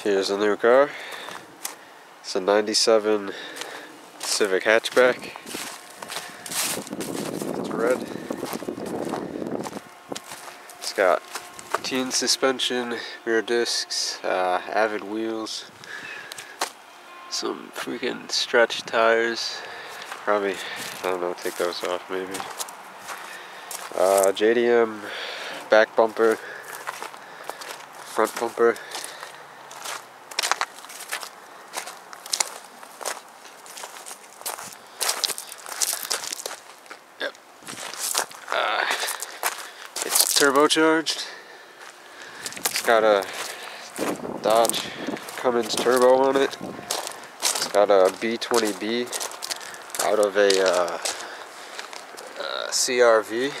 Here's a new car. It's a 97 Civic hatchback. It's red. It's got teen suspension, rear discs, Avid wheels, some freaking stretch tires. Probably, I don't know, take those off maybe. JDM back bumper, front bumper. Yep. It's turbocharged. It's got a Dodge Cummins turbo on it. It's got a b18c out of a CRV,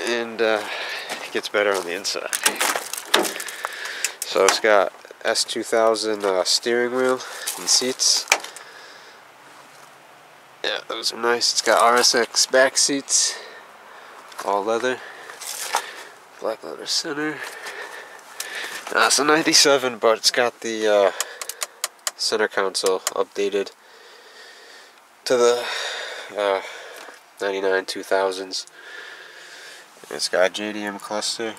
and it gets better on the inside. So it's got S2000 steering wheel and seats. Yeah, those are nice. It's got RSX back seats, all leather, black leather center. It's a 97, but it's got the center console updated to the 99 2000s. It's got JDM cluster.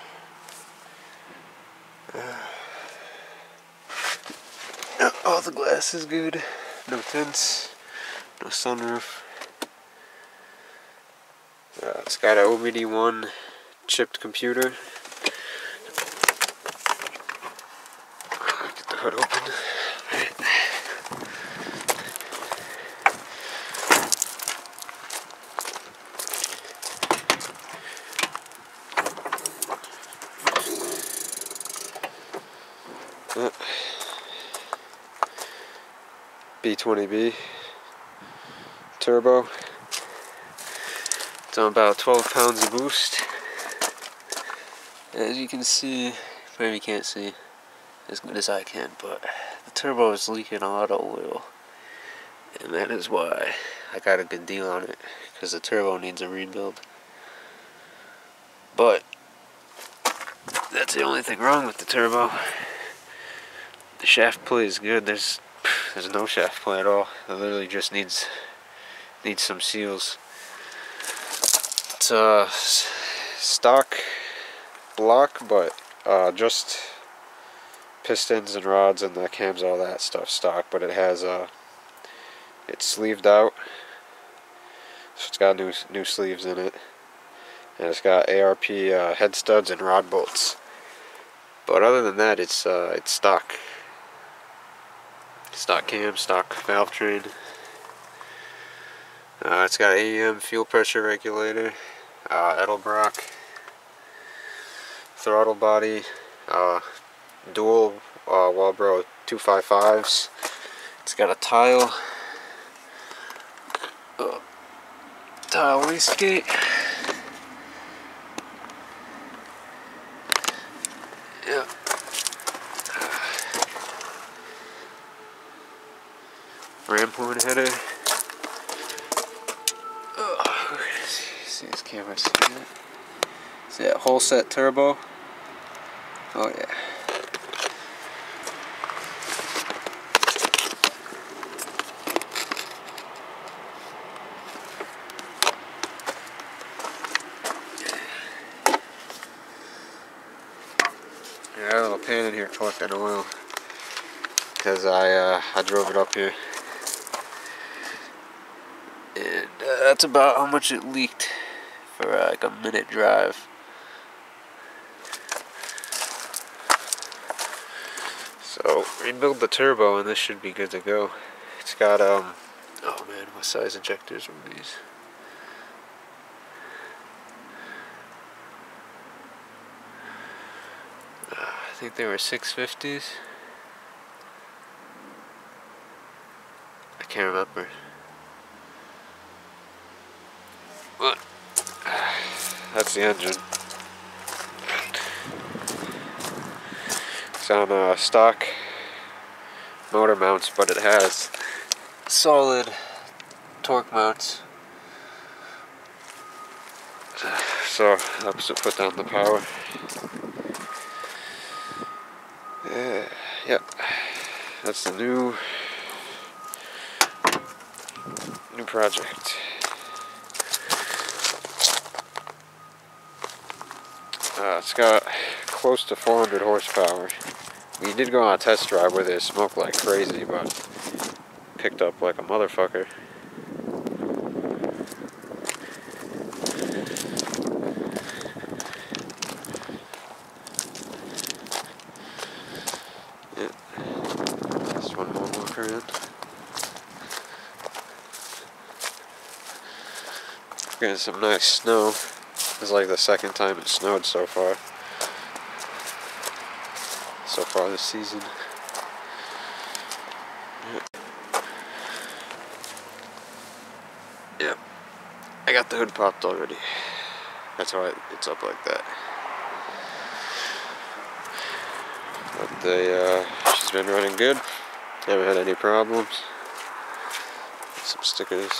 All the glass is good. No tints. No sunroof. It's got an OBD1 chipped computer. Get the hood open. B20B turbo. It's on about 12 pounds of boost. As you can see, maybe you can't see as good as I can, but the turbo is leaking a lot of oil, and that is why I got a good deal on it, because the turbo needs a rebuild. But that's the only thing wrong with the turbo. The shaft play is good. There's no shaft play at all. It literally just needs some seals. It's a stock block, but just pistons and rods and the cams, all that stuff stock. But it has it's sleeved out, so it's got new sleeves in it, and it's got ARP head studs and rod bolts. But other than that, it's stock. Stock cam, stock valve train. It's got AEM fuel pressure regulator, Edelbrock, throttle body, dual Walboro 255s. It's got a tile wastegate. Yeah. Ram horn header. See this camera, see that? See that whole set turbo? Oh yeah. I got a little pan in here collecting oil, because I drove it up here. And that's about how much it leaked for like a minute drive. So rebuild the turbo and this should be good to go. It's got oh man, what size injectors were these? I think they were 650s. I can't remember. But that's the engine. It's on stock motor mounts, but it has solid torque mounts. So helps it put down the power. Yep, that's the new project. It's got close to 400 horsepower. We did go on a test drive with it. It smoked like crazy, but picked up like a motherfucker. Yeah. Just one more walk around. Getting some nice snow. It's like the second time it snowed so far this season. Yep. I got the hood popped already. That's why it's up like that. But she's been running good. Haven't had any problems. Some stickers.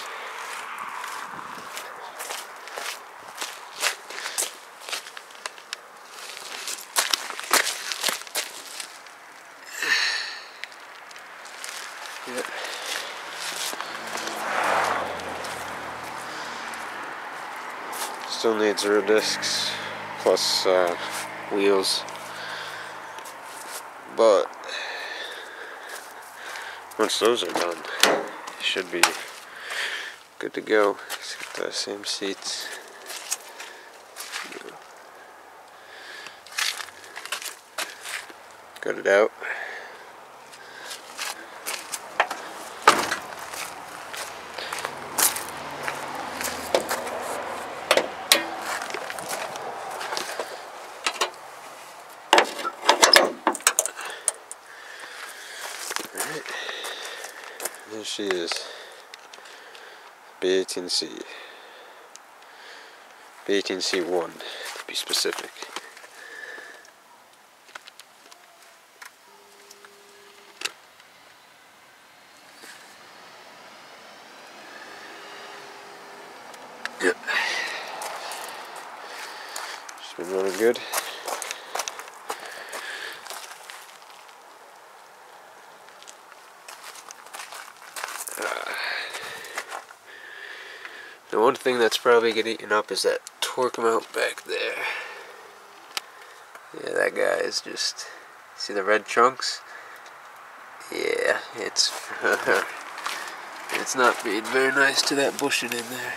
Yeah. Still needs rear discs plus wheels, but once those are done, it should be good to go. It's got the same seats. Got it out. There she is. B18c. B18c1 to be specific. Yep. She's been running good. The one thing that's probably getting eaten up is that torque mount back there. Yeah, that guy is just... See the red chunks? Yeah, it's... it's not being very nice to that bushing in there.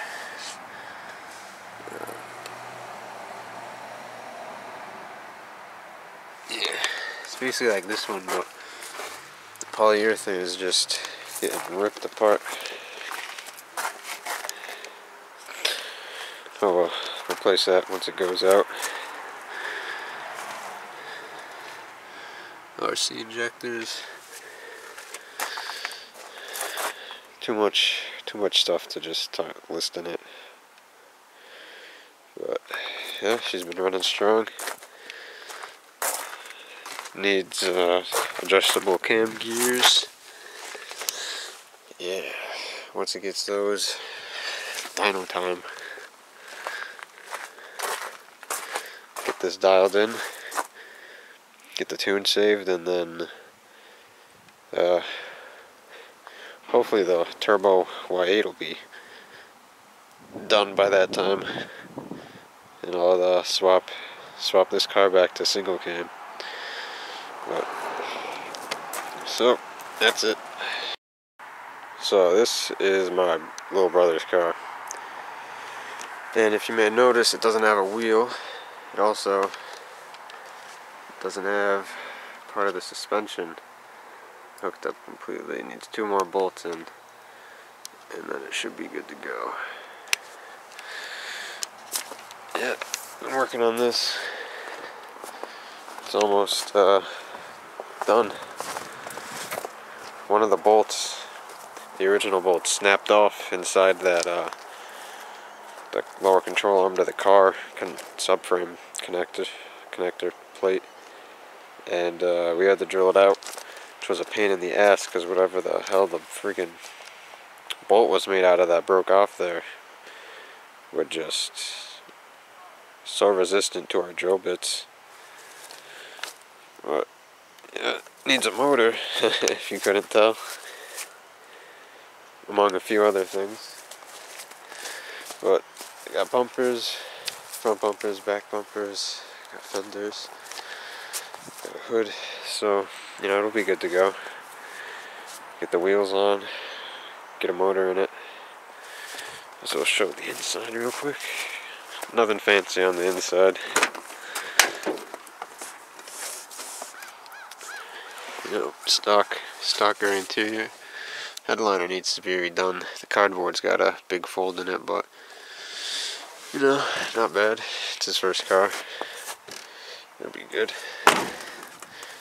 Yeah, it's basically like this one, but the polyurethane is just getting ripped apart. Oh well, replace that once it goes out. RC injectors. Too much stuff to just list in it. But yeah, she's been running strong. Needs adjustable cam gears. Yeah, once it gets those, dyno time. Get this dialed in, get the tune saved, and then hopefully the turbo Y8 will be done by that time, and I'll swap this car back to single cam. But, so that's it. So this is my little brother's car, and if you may notice, it doesn't have a wheel. It also doesn't have part of the suspension hooked up completely. It needs 2 more bolts in, and then it should be good to go. Yeah, I'm working on this. It's almost done. One of the bolts, the original bolt, snapped off inside that the lower control arm to the car subframe connector plate, and we had to drill it out, which was a pain in the ass because whatever the hell the freaking bolt was made out of that broke off there were just so resistant to our drill bits. But yeah, needs a motor, if you couldn't tell, among a few other things. But I got bumpers, front bumpers, back bumpers, got fenders, got a hood, so you know it'll be good to go. Get the wheels on, get a motor in it. So I'll show the inside real quick. Nothing fancy on the inside. You know, stocker interior. Headliner needs to be redone. The cardboard's got a big fold in it, but you know, not bad. It's his first car. It'll be good.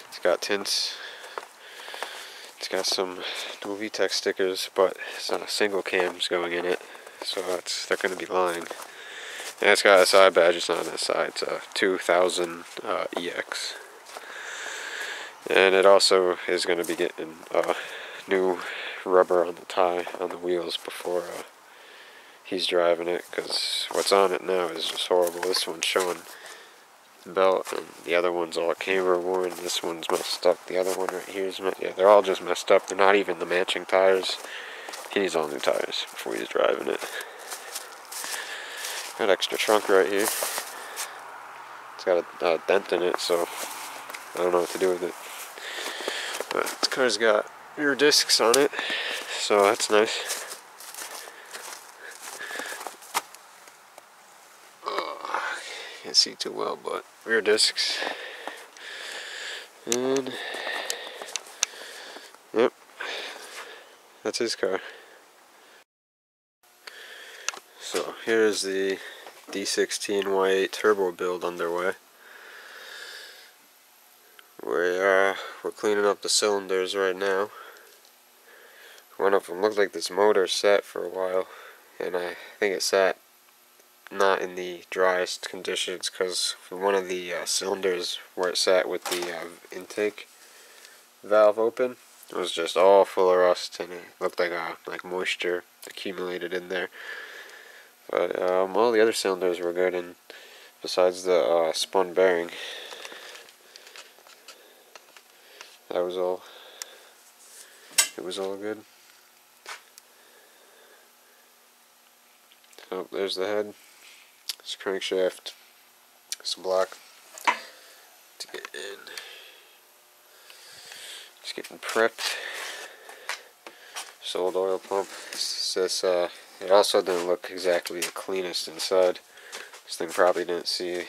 It's got tints. It's got some dual VTEC stickers, but it's not a single cams going in it, so they're going to be lying. And it's got a side badge. It's not on this side. It's a 2000 EX. And it also is going to be getting new rubber on the tie on the wheels before he's driving it, because what's on it now is just horrible. This one's showing the belt, and the other one's all camber worn. This one's messed up. The other one right here is yeah, they're all just messed up. They're not even the matching tires. He needs all new tires before he's driving it. Got extra trunk right here. It's got a dent in it, so I don't know what to do with it. But this car's got rear discs on it, so that's nice. Oh, can't see too well, but rear discs. And yep, that's his car. So here's the D16 Y8 turbo build underway. We're cleaning up the cylinders right now. One of them looked like this motor sat for a while, and I think it sat not in the driest conditions, because for one of the cylinders where it sat with the intake valve open, it was just all full of rust, and it looked like moisture accumulated in there. But all the other cylinders were good, and besides the spun bearing, it was all good. Oh, there's the head. This crankshaft. This block to get in. Just getting prepped. Sold oil pump. It also didn't look exactly the cleanest inside. This thing probably didn't see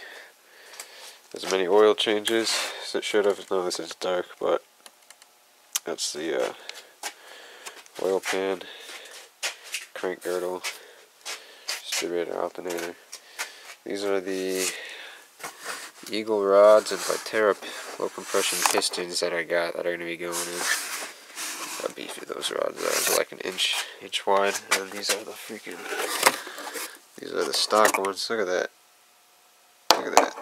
as many oil changes as it should have. No, this is dark, but that's the oil pan, crank girdle, distributor alternator. These are the Eagle rods and Viterra low compression pistons that I got that are going to be going in. How beefy those rods are. They're like an inch wide, and these are the stock ones. Look at that. Look at that.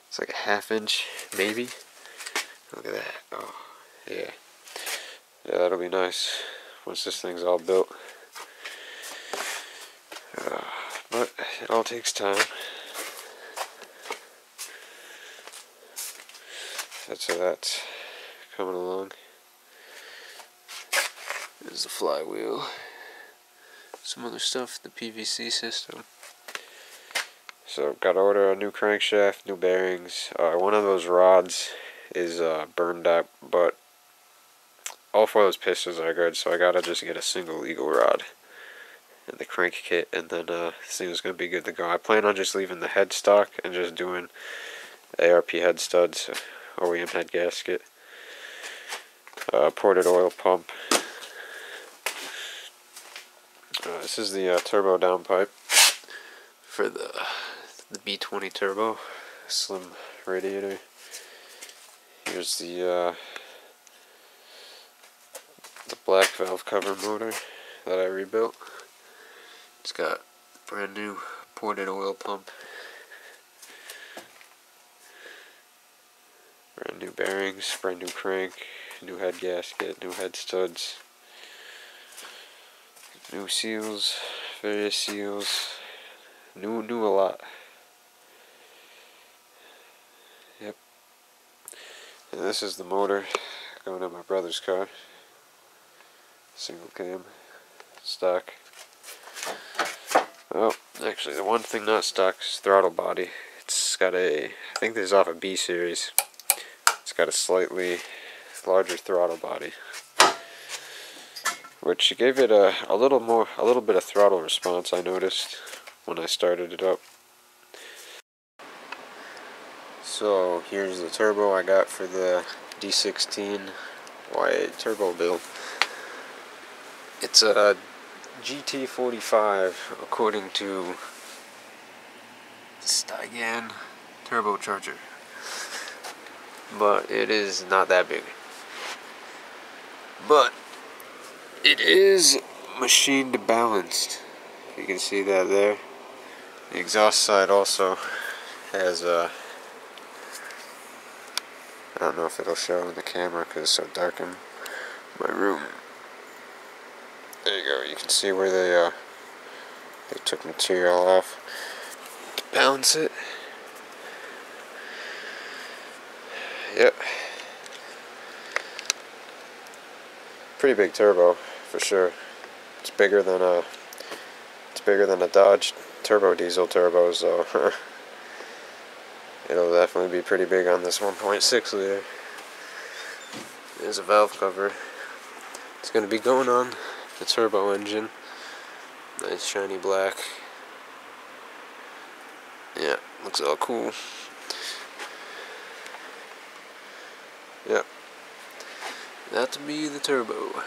It's like a ½ inch, maybe. Look at that. Oh, yeah. Yeah, that'll be nice once this thing's all built. But it all takes time. So that's coming along. There's the flywheel. Some other stuff, the PVC system. So got to order a new crankshaft, new bearings. One of those rods is burned up, but all 4 of those pistons are good, so I gotta just get a single Eagle rod and the crank kit, and then this thing is gonna be good to go. I plan on just leaving the head stock and just doing ARP head studs, OEM head gasket, ported oil pump. This is the turbo downpipe for the B20 turbo, slim radiator. Here's the black valve cover motor that I rebuilt. It's got brand new ported oil pump, brand new bearings, brand new crank, new head gasket, new head studs, new seals, various seals, new a lot. Yep. And this is the motor going in my brother's car. Single cam, stock. Oh, actually the one thing not stock is throttle body. It's got a, I think this is off a B series. It's got a slightly larger throttle body, which gave it a little bit of throttle response, I noticed when I started it up. So here's the turbo I got for the D16 wide turbo build. It's a GT45 according to Steigen turbocharger, but it is not that big. But it is machined balanced. You can see that there. The exhaust side also has a, I don't know if it'll show in the camera because it's so dark in my room. There you go. You can see where they took material off to balance it. Yep. Pretty big turbo for sure. It's bigger than a Dodge turbo diesel turbo, so it'll definitely be pretty big on this 1.6 liter. There's a valve cover. It's going to be going on the turbo engine. Nice shiny black. Yeah, looks all cool. Yep. That to be the turbo.